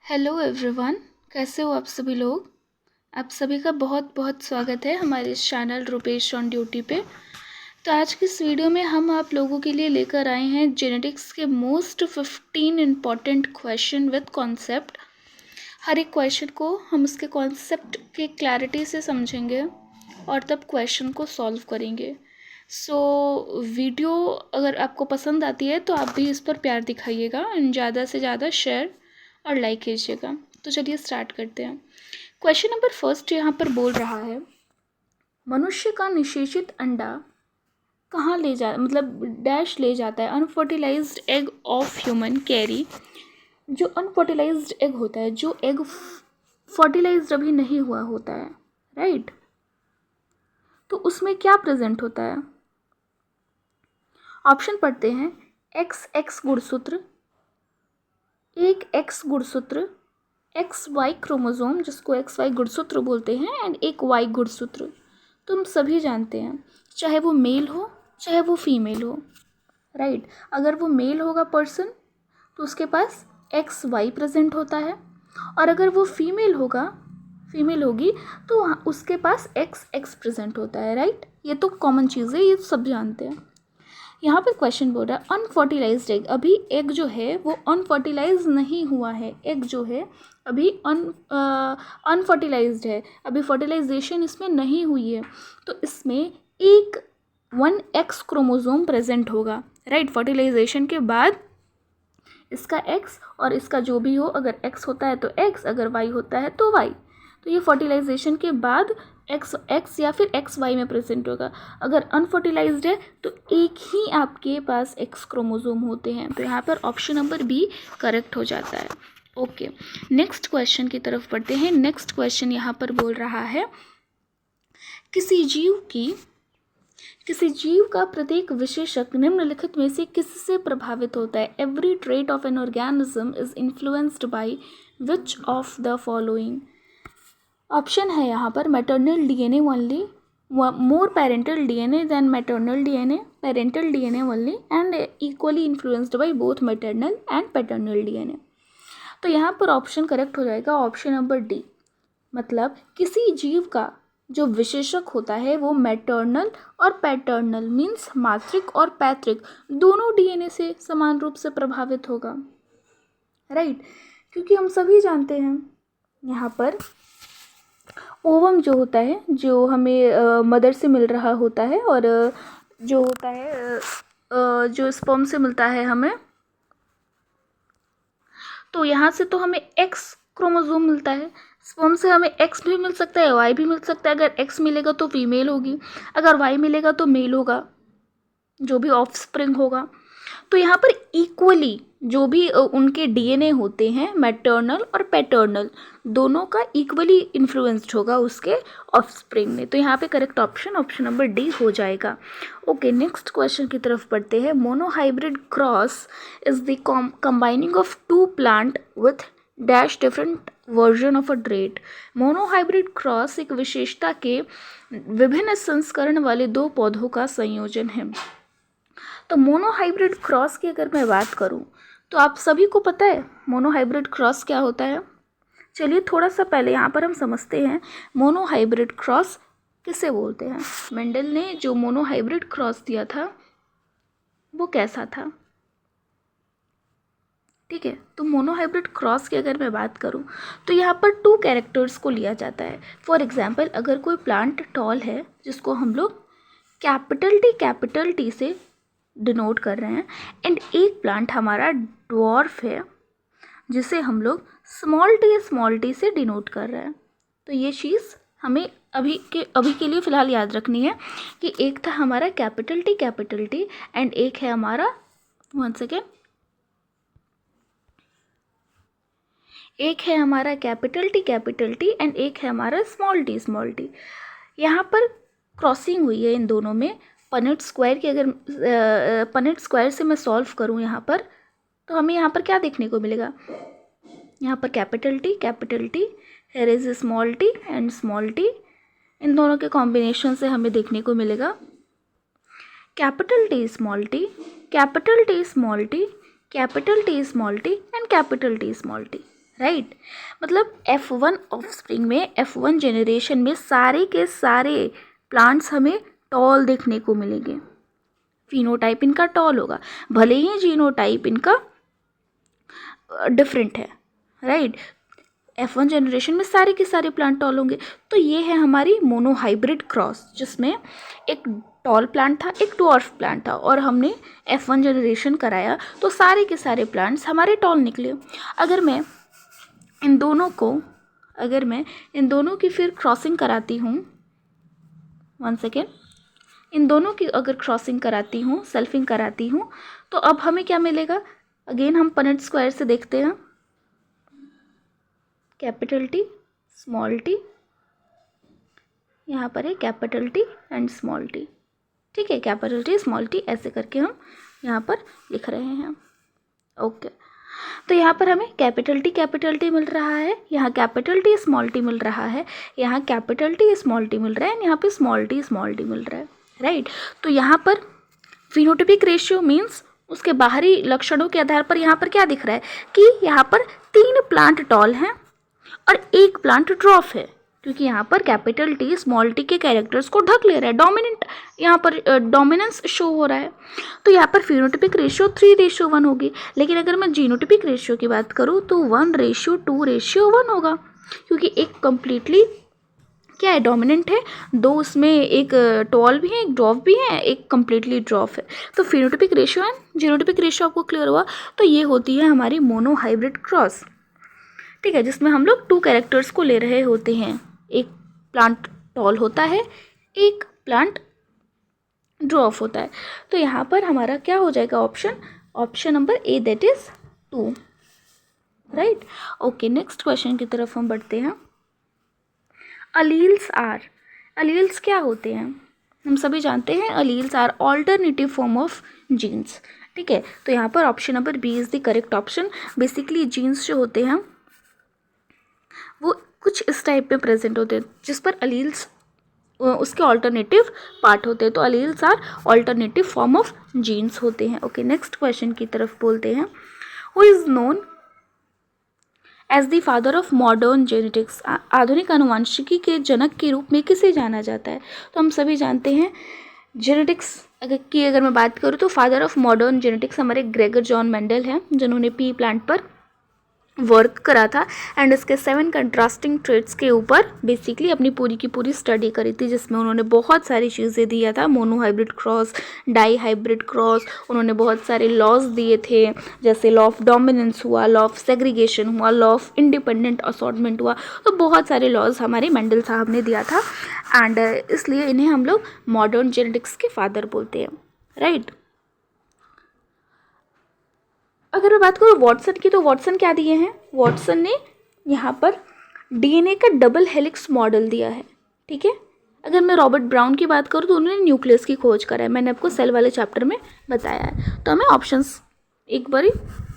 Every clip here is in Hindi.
हेलो एवरीवन, कैसे हो आप सभी लोग। आप सभी का बहुत बहुत स्वागत है हमारे इस चैनल रुपेश ऑन ड्यूटी पे। तो आज की इस वीडियो में हम आप लोगों के लिए लेकर आए हैं जेनेटिक्स के most 15 important question with concept. हर एक क्वेश्चन को हम उसके कॉन्सेप्ट के क्लैरिटी से समझेंगे और तब क्वेश्चन को सॉल्व करेंगे। वीडियो अगर आपको पसंद आती है तो आप भी इस पर प्यार दिखाइएगा एंड ज़्यादा से ज़्यादा शेयर और लाइक कीजिएगा। तो चलिए स्टार्ट करते हैं। क्वेश्चन नंबर फर्स्ट यहाँ पर बोल रहा है, मनुष्य का निषेचित अंडा कहाँ ले जा मतलब डैश ले जाता है unfertilised egg of human carry. जो अनफर्टिलाइज्ड एग होता है, जो एग फर्टिलाइज्ड अभी नहीं हुआ होता है, राइट, तो उसमें क्या प्रेजेंट होता है। ऑप्शन पढ़ते हैं, एक्स एक्स गुणसूत्र, एक एक्स गुणसूत्र, एक्स वाई क्रोमोसोम जिसको एक्स वाई गुणसूत्र बोलते हैं, एंड एक वाई गुणसूत्र। तो हम सभी जानते हैं, चाहे वो मेल हो चाहे वो फीमेल हो, राइट। अगर वो मेल होगा पर्सन तो उसके पास एक्स वाई प्रेजेंट होता है, और अगर वो फीमेल होगी तो उसके पास एक्स एक्स प्रेजेंट होता है, राइट। ये तो कॉमन चीज़ है, ये सब जानते हैं। यहाँ पे क्वेश्चन बोल रहा है अनफर्टिलाइज्ड एग, अभी एग जो है वो अनफर्टिलाइज नहीं हुआ है, एग जो है अभी अनफर्टिलाइज्ड है, अभी फर्टिलाइजेशन इसमें नहीं हुई है, तो इसमें एक 1x क्रोमोसोम प्रेजेंट होगा, राइट। फर्टिलाइजेशन के बाद इसका x और इसका जो भी हो, अगर x होता है तो x, अगर y होता है तो y, तो ये फर्टिलाइजेशन के बाद x या फिर XY में प्रेजेंट होगा। अगर अनफर्टिलाइज्ड है तो एक ही आपके पास X क्रोमोसोम होते हैं, तो यहाँ पर ऑप्शन नंबर बी करेक्ट हो जाता है। ओके, नेक्स्ट क्वेश्चन की तरफ बढ़ते हैं। नेक्स्ट क्वेश्चन यहाँ पर बोल रहा है, किसी जीव का प्रत्येक विशेषक निम्नलिखित में से किससे प्रभावित होता है। Every trait of an organism is influenced by which of the following. Option है यहाँ पर, maternal DNA only, more parental DNA than maternal DNA, parental DNA only, and equally influenced by both maternal and paternal DNA. तो यहाँ पर ऑप्शन करेक्ट हो जाएगा ऑप्शन नंबर डी। मतलब किसी जीव का जो विशेषक होता है वो मैटरनल और पैटर्नल मीन्स मातृक और पैतृक दोनों डीएनए से समान रूप से प्रभावित होगा, राइट। क्योंकि हम सभी जानते हैं यहाँ पर ओवम जो होता है, जो हमें मदर से मिल रहा होता है, और जो होता है जो स्पर्म से मिलता है हमें, तो यहाँ से तो हमें एक्स क्रोमोसोम मिलता है। स्पर्म से हमें एक्स भी मिल सकता है, वाई भी मिल सकता है। अगर एक्स मिलेगा तो फीमेल होगी, अगर वाई मिलेगा तो मेल होगा, जो भी ऑफस्प्रिंग होगा। तो यहाँ पर इक्वली जो भी उनके डीएनए होते हैं मैटरनल और पैटर्नल दोनों का इक्वली इन्फ्लुएंस्ड होगा उसके ऑफस्प्रिंग में। तो यहाँ पे correct option option number D हो जाएगा। ओके, नेक्स्ट क्वेश्चन की तरफ बढ़ते हैं। Monohybrid cross is the combining of two plant with dash different version of a trait. Monohybrid cross एक विशेषता के विभिन्न संस्करण वाले दो पौधों का संयोजन है। तो मोनोहाइब्रिड क्रॉस की अगर मैं बात करूं तो आप सभी को पता है मोनोहाइब्रिड क्रॉस क्या होता है। चलिए थोड़ा सा पहले यहाँ पर हम समझते हैं मोनोहाइब्रिड क्रॉस किसे बोलते हैं। मेंडल ने जो मोनोहाइब्रिड क्रॉस दिया था वो कैसा था, ठीक है। तो मोनोहाइब्रिड क्रॉस की अगर मैं बात करूं तो यहाँ पर टू कैरेक्टर्स को लिया जाता है। फॉर एग्जाम्पल, अगर कोई प्लांट टॉल है जिसको हम लोग कैपिटल टी से डिनोट कर रहे हैं, एंड एक प्लांट हमारा ड्वार्फ है जिसे हम लोग स्मॉल टी से डिनोट कर रहे हैं। तो ये चीज़ हमें अभी के लिए फ़िलहाल याद रखनी है कि एक था हमारा कैपिटल टी एंड एक है हमारा एक है हमारा कैपिटल टी एंड एक है हमारा स्मॉल टी। यहाँ पर क्रॉसिंग हुई है इन दोनों में। पनेट स्क्वायर की अगर पनेट स्क्वायर से मैं सॉल्व करूँ यहाँ पर, तो हमें यहाँ पर क्या देखने को मिलेगा। यहाँ पर capital T, here is small T and small T, इन दोनों के कॉम्बिनेशन से हमें देखने को मिलेगा capital T small T, capital T small T, capital T small T and capital T small T. Right. मतलब F1 ऑफस्प्रिंग में, F1 जेनरेशन में सारे के सारे प्लांट्स हमें टॉल देखने को मिलेंगे। फिनोटाइप इनका टॉल होगा, भले ही जीनोटाइप इनका डिफरेंट है, राइट। F1 जनरेशन में सारे के सारे प्लांट टॉल होंगे। तो ये है हमारी मोनोहाइब्रिड क्रॉस, जिसमें एक टॉल प्लांट था, एक डॉर्फ प्लांट था, और हमने F1 जनरेशन कराया तो सारे के सारे प्लांट्स हमारे टॉल निकले। अगर मैं इन दोनों की फिर क्रॉसिंग कराती हूँ, वन सेकेंड, इन दोनों की अगर क्रॉसिंग कराती हूँ, सेल्फिंग कराती हूँ, तो अब हमें क्या मिलेगा? अगेन हम पनेट स्क्वायर से देखते हैं, कैपिटल टी स्मॉल टी, यहाँ पर है capital T and small T, ठीक है, कैपिटल टी स्मॉल टी ऐसे करके हम यहाँ पर लिख रहे हैं। ओके, तो यहाँ पर हमें कैपिटल टी मिल रहा है, यहाँ कैपिटल टी स्मॉल टी मिल रहा है, यहाँ कैपिटल टी स्मॉल टी मिल रहा है, यहाँ पे स्मॉल टी मिल रहा है, राइट। तो यहाँ पर फिनोटाइपिक रेशियो मीन्स उसके बाहरी लक्षणों के आधार पर यहाँ पर क्या दिख रहा है कि यहाँ पर 3 प्लांट टॉल हैं और 1 प्लांट ड्रॉफ है, क्योंकि यहाँ पर कैपिटल टी स्मॉल टी के कैरेक्टर्स को ढक ले रहा है, डोमिनेंट यहाँ पर डोमिनेंस शो हो रहा है। तो यहाँ पर फिनोटाइपिक रेशियो 3:1 होगी। लेकिन अगर मैं जीनोटाइपिक रेशियो की बात करूँ तो 1:2:1 होगा, क्योंकि एक कम्प्लीटली क्या है, डोमिनेंट है, 2 उसमें एक टॉल भी है, एक ड्रॉफ भी है, एक कम्प्लीटली ड्रॉफ है। तो phenotypic ratio and genotypic ratio आपको क्लियर हुआ। तो ये होती है हमारी मोनोहाइब्रिड क्रॉस, ठीक है, जिसमें हम लोग 2 कैरेक्टर्स को ले रहे होते हैं, एक प्लांट टॉल होता है, एक प्लांट ड्रॉफ होता है। तो यहाँ पर हमारा क्या हो जाएगा option number A, that is 2, right. Okay, next question की तरफ हम बढ़ते हैं। अलील्स क्या होते हैं? हम सभी जानते हैं alleles are alternative form of genes, ठीक है। तो यहाँ पर option number B is the correct option. Basically genes जो होते हैं वो कुछ इस टाइप में प्रेजेंट होते हैं, जिस पर अलील्स उसके ऑल्टरनेटिव पार्ट होते हैं। तो alleles are alternative form of genes होते हैं। ओके, नेक्स्ट क्वेश्चन की तरफ बोलते हैं। Who is known as the father of modern genetics? आधुनिक आनुवंशिकी के जनक के रूप में किसे जाना जाता है? तो हम सभी जानते हैं जेनेटिक्स अगर मैं बात करूँ तो फादर ऑफ मॉडर्न जेनेटिक्स हमारे ग्रेगर जॉन मेंडल हैं, जिन्होंने पी प्लांट पर वर्क करा था एंड इसके 7 कंट्रास्टिंग ट्रेड्स के ऊपर बेसिकली अपनी पूरी की पूरी स्टडी करी थी, जिसमें उन्होंने बहुत सारी चीज़ें दिया था, monohybrid cross, dihybrid cross, उन्होंने बहुत सारे लॉज दिए थे, जैसे लॉ ऑफ डोमिनेंस हुआ, लॉ ऑफ सेग्रीगेशन हुआ, लॉ ऑफ इंडिपेंडेंट असॉर्टमेंट हुआ। तो बहुत सारे लॉज हमारे मेंडल साहब ने दिया था एंड इसलिए इन्हें हम लोग मॉडर्न जेनेटिक्स के फादर बोलते हैं, राइट। अगर मैं बात करूँ वॉटसन की, तो वॉटसन क्या दिए हैं? वॉटसन ने यहाँ पर डीएनए का डबल हेलिक्स मॉडल दिया है, ठीक है। अगर मैं रॉबर्ट ब्राउन की बात करूँ तो उन्होंने न्यूक्लियस की खोज करा है, मैंने आपको सेल वाले चैप्टर में बताया है। तो हमें ऑप्शंस एक बारी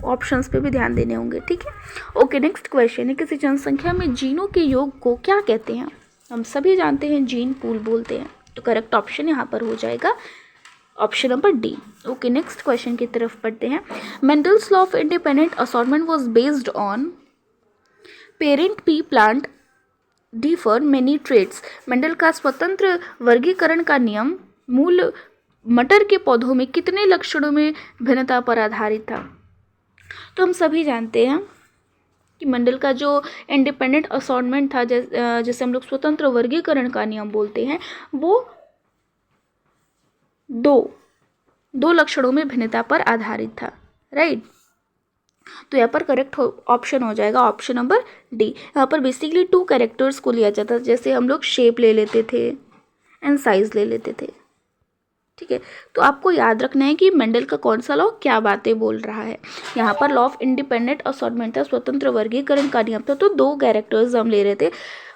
ऑप्शंस पे भी ध्यान देने होंगे, ठीक है। ओके, नेक्स्ट क्वेश्चन है, किसी जनसंख्या में जीनों के योग को क्या कहते हैं? हम सभी जानते हैं जीन पूल बोलते हैं। तो करेक्ट ऑप्शन यहाँ पर हो जाएगा option number D. Okay, next question की तरफ पढ़ते हैं। Mendel's law of independent assortment was based on parent P plant differ many traits. Mendel का स्वतंत्र वर्गीकरण का नियम मूल मटर के पौधों में कितने लक्षणों में भिन्नता पर आधारित था? तो हम सभी जानते हैं कि मेंडल का जो इंडिपेंडेंट असॉर्टमेंट था, जिसे हम लोग स्वतंत्र वर्गीकरण का नियम बोलते हैं, वो दो लक्षणों में भिन्नता पर आधारित था, राइट। तो यहाँ पर करेक्ट ऑप्शन हो जाएगा ऑप्शन नंबर डी। यहाँ पर बेसिकली 2 कैरेक्टर्स को लिया जाता, जैसे हम लोग शेप ले लेते थे एंड साइज ले लेते थे, ठीक है। तो आपको याद रखना है कि मेंडल का कौन सा लॉ क्या बातें बोल रहा है। यहाँ पर लॉ ऑफ इंडिपेंडेंट असॉर्टमेंट था, स्वतंत्र वर्गीकरण का नियम था, तो 2 कैरेक्टर्स हम ले रहे थे,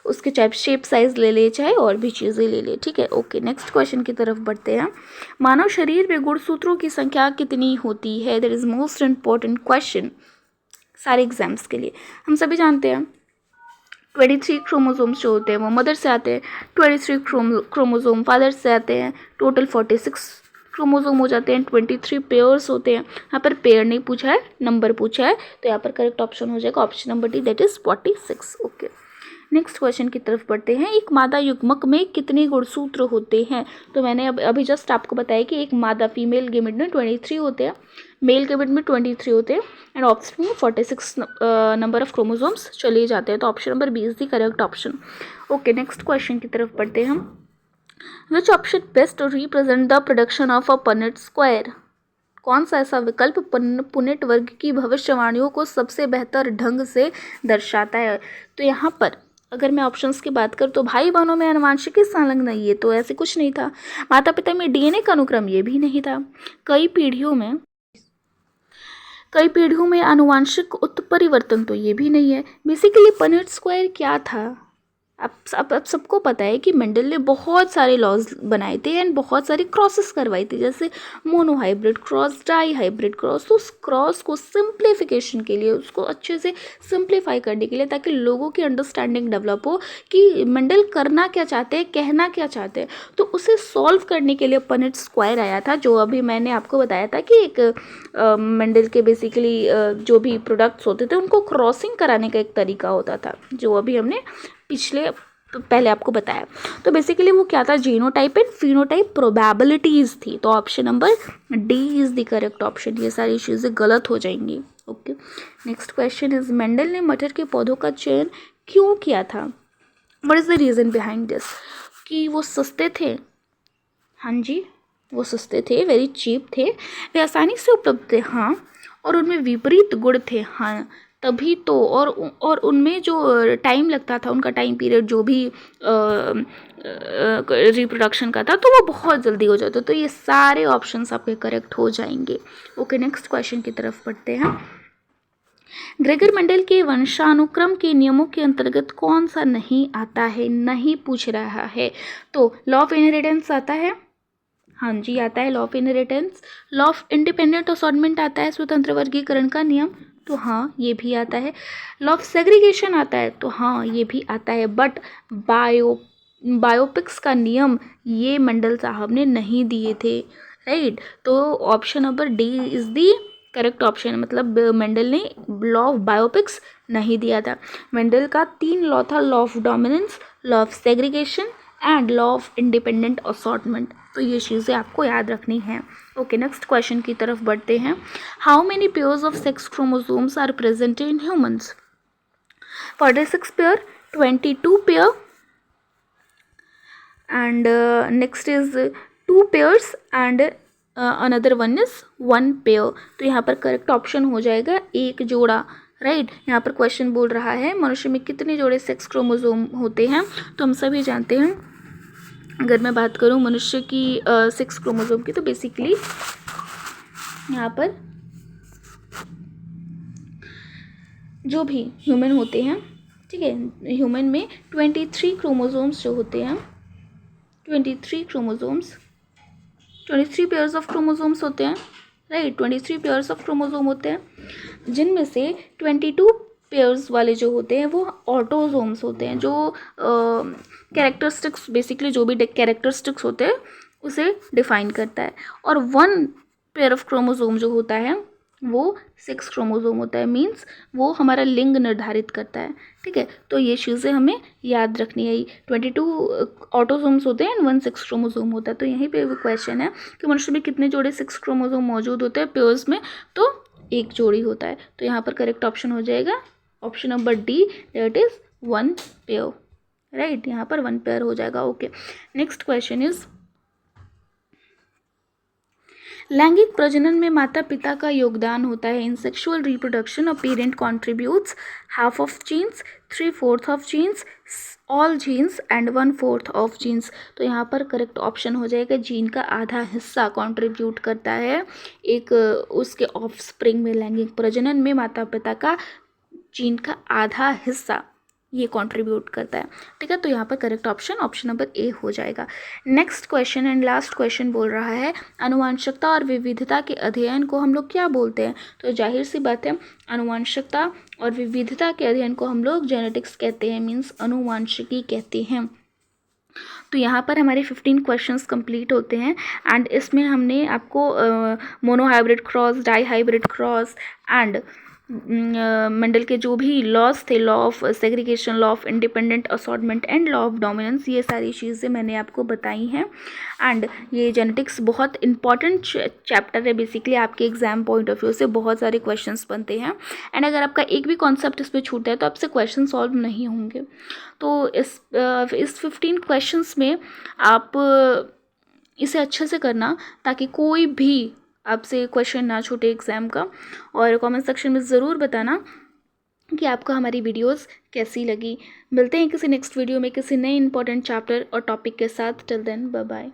उसके चाहे शेप साइज ले ले चाहे और भी चीज़ें ले ले, ठीक है। ओके, नेक्स्ट क्वेश्चन की तरफ बढ़ते हैं। मानव शरीर में गुणसूत्रों की संख्या कितनी होती है? That is most important question सारे एग्जाम्स के लिए। हम सभी जानते हैं 23 क्रोमोसोम्स जो होते हैं वो मदर से आते हैं, 23 क्रोमोसोम फादर से आते हैं, टोटल 46 क्रोमोसोम हो जाते हैं, 23 पेयर्स होते हैं। यहाँ पर पेयर नहीं पूछा है, नंबर पूछा है, तो यहाँ पर करेक्ट ऑप्शन हो जाएगा option number D, that is 46। Okay, next question की तरफ बढ़ते हैं। एक मादा युग्मक में कितने गुणसूत्र होते हैं? तो मैंने अभी जस्ट आपको बताया कि एक मादा फीमेल गेमेट में 23 होते हैं, मेल गेमेट में 23 होते हैं, एंड ऑफस्प्रिंग में 46 नंबर ऑफ क्रोमोसोम्स चले जाते हैं। तो option number B is the correct option. Okay, next question की तरफ बढ़ते हैं हम। Which option best represent the production of a Punnett square? कौन सा ऐसा विकल्प पुनेट वर्ग की भविष्यवाणियों को सबसे बेहतर ढंग से दर्शाता है? तो यहाँ पर अगर मैं ऑप्शंस की बात करूँ तो भाई बहनों में आनुवंशिकी संलग्न, ये तो ऐसे कुछ नहीं था। माता पिता में डीएनए का अनुक्रम, ये भी नहीं था। कई पीढ़ियों में आनुवंशिक उत्परिवर्तन, तो ये भी नहीं है। बेसिकली पनेट स्क्वायर क्या था? अब सबको पता है कि मेंडल ने बहुत सारे लॉज बनाए थे एंड बहुत सारे क्रॉसेस करवाए थे, जैसे monohybrid cross, dihybrid cross. तो उस क्रॉस को सिंप्लीफिकेशन के लिए, उसको अच्छे से सिंप्लीफाई करने के लिए, ताकि लोगों की अंडरस्टैंडिंग डेवलप हो कि मेंडल करना क्या चाहते हैं, कहना क्या चाहते हैं, तो उसे सॉल्व करने के लिए पनेट स्क्वायर आया था, जो अभी मैंने आपको बताया था कि एक मेंडल के बेसिकली जो भी प्रोडक्ट्स होते थे उनको क्रॉसिंग कराने का एक तरीका होता था, जो अभी हमने पहले आपको बताया। तो बेसिकली वो क्या था, जीनोटाइप एंड फिनोटाइप प्रोबेबिलिटीज थी। तो option number D is the correct option. ये सारी चीज़ें गलत हो जाएंगी। Okay, next question is Mendel ने मटर के पौधों का चयन क्यों किया था? What is the reason behind this? कि वो सस्ते थे। हाँ जी, वो सस्ते थे, वेरी चीप थे, वे आसानी से उपलब्ध थे, हाँ, और उनमें विपरीत गुण थे, हाँ, तभी तो। और उनमें जो टाइम लगता था, उनका टाइम पीरियड जो भी रिप्रोडक्शन का था, तो वो बहुत जल्दी हो जाता। तो ये सारे ऑप्शंस आपके करेक्ट हो जाएंगे। ओके, नेक्स्ट क्वेश्चन की तरफ बढ़ते हैं। ग्रेगर मेंडल के वंशानुक्रम के नियमों के अंतर्गत कौन सा नहीं आता है? नहीं पूछ रहा है, तो लॉ ऑफ इनहेरिटेंस आता है, हाँ जी आता है law of inheritance. Law of independent assortment आता है, स्वतंत्र वर्गीकरण का नियम, तो हाँ ये भी आता है। लॉ ऑफ सेग्रीगेशन आता है, तो हाँ ये भी आता है। बट बायोपिक्स का नियम ये मंडल साहब ने नहीं दिए थे, राइट। तो option number D is the correct option. मतलब मेंडल ने लॉ ऑफ बायोपिक्स नहीं दिया था। मेंडल का 3 लॉ था, law of dominance, law of segregation and law of independent assortment. तो ये चीज़ें आपको याद रखनी है। ओके, नेक्स्ट क्वेश्चन की तरफ बढ़ते हैं। How many pairs of sex chromosomes are present in humans? 46 pair, 22 pair, and next is 2 pairs and another one is 1 pair। तो यहाँ पर करेक्ट ऑप्शन हो जाएगा एक जोड़ा, राइट। यहाँ पर क्वेश्चन बोल रहा है मनुष्य में कितने जोड़े सेक्स क्रोमोसोम होते हैं? तो हम सभी जानते हैं, अगर मैं बात करूँ मनुष्य की सेक्स क्रोमोसोम की, तो बेसिकली यहाँ पर जो भी ह्यूमन होते हैं, ठीक है, ह्यूमन में 23 क्रोमोसोम्स जो होते हैं, 23 क्रोमोसोम्स, 23 पेयर्स ऑफ क्रोमोसोम्स होते हैं, राइट। 23 पेयर्स ऑफ क्रोमोसोम होते हैं, जिनमें से 22 पेयर्स वाले जो होते हैं वो ऑटोसोम्स होते हैं, जो कैरेक्टरिस्टिक्स, बेसिकली जो भी कैरेक्टरिस्टिक्स होते हैं उसे डिफाइन करता है। और 1 पेयर ऑफ क्रोमोसोम जो होता है वो 6 क्रोमोसोम होता है, मीन्स वो हमारा लिंग निर्धारित करता है, ठीक है। तो ये चीज़ें हमें याद रखनी है। 22 ऑटोसोम्स होते हैं एंड 1 6 क्रोमोसोम होता है। तो यहीं पे वो क्वेश्चन है कि मनुष्य में कितने जोड़े 6 क्रोमोसोम मौजूद होते हैं पेयर्स में? तो एक जोड़ी होता है। तो यहाँ पर करेक्ट ऑप्शन हो जाएगा option number D, that is 1 pair, right. यहाँ पर 1 पेयर हो जाएगा। ओके, नेक्स्ट क्वेश्चन इज लैंगिक प्रजनन में माता पिता का योगदान होता है। In sexual reproduction a parent contributes half of genes, 3/4 of genes, all genes and 1/4 of genes. तो यहाँ पर करेक्ट ऑप्शन हो जाएगा जीन का आधा हिस्सा कंट्रीब्यूट करता है एक उसके ऑफस्प्रिंग में। लैंगिक प्रजनन में माता पिता का जीन का आधा हिस्सा ये कंट्रीब्यूट करता है, ठीक है। तो यहाँ पर करेक्ट ऑप्शन नंबर ए हो जाएगा। Next question and last question बोल रहा है आनुवंशिकता और विविधता के अध्ययन को हम लोग क्या बोलते हैं? तो जाहिर सी बात है, आनुवंशिकता और विविधता के अध्ययन को हम लोग जेनेटिक्स कहते हैं, मीन्स अनुवांशिकी कहते हैं। तो यहाँ पर हमारे 15 क्वेश्चंस कंप्लीट होते हैं एंड इसमें हमने आपको monohybrid cross, dihybrid cross and Mendel के जो भी लॉज थे, law of segregation, law of independent assortment and law of dominance, ये सारी चीज़ें मैंने आपको बताई हैं। एंड ये जेनेटिक्स बहुत इंपॉर्टेंट चैप्टर है, बेसिकली आपके एग्जाम पॉइंट ऑफ व्यू से बहुत सारे क्वेश्चंस बनते हैं एंड अगर आपका एक भी कॉन्सेप्ट इस पर छूटता है तो आपसे क्वेश्चन सॉल्व नहीं होंगे। तो इस 15 क्वेश्चंस में आप इसे अच्छे से करना ताकि कोई भी आपसे क्वेश्चन ना छूटे एग्ज़ाम का। और कमेंट सेक्शन में ज़रूर बताना कि आपको हमारी वीडियोस कैसी लगी। मिलते हैं किसी नेक्स्ट वीडियो में किसी नए इंपॉर्टेंट चैप्टर और टॉपिक के साथ। Till then bye bye.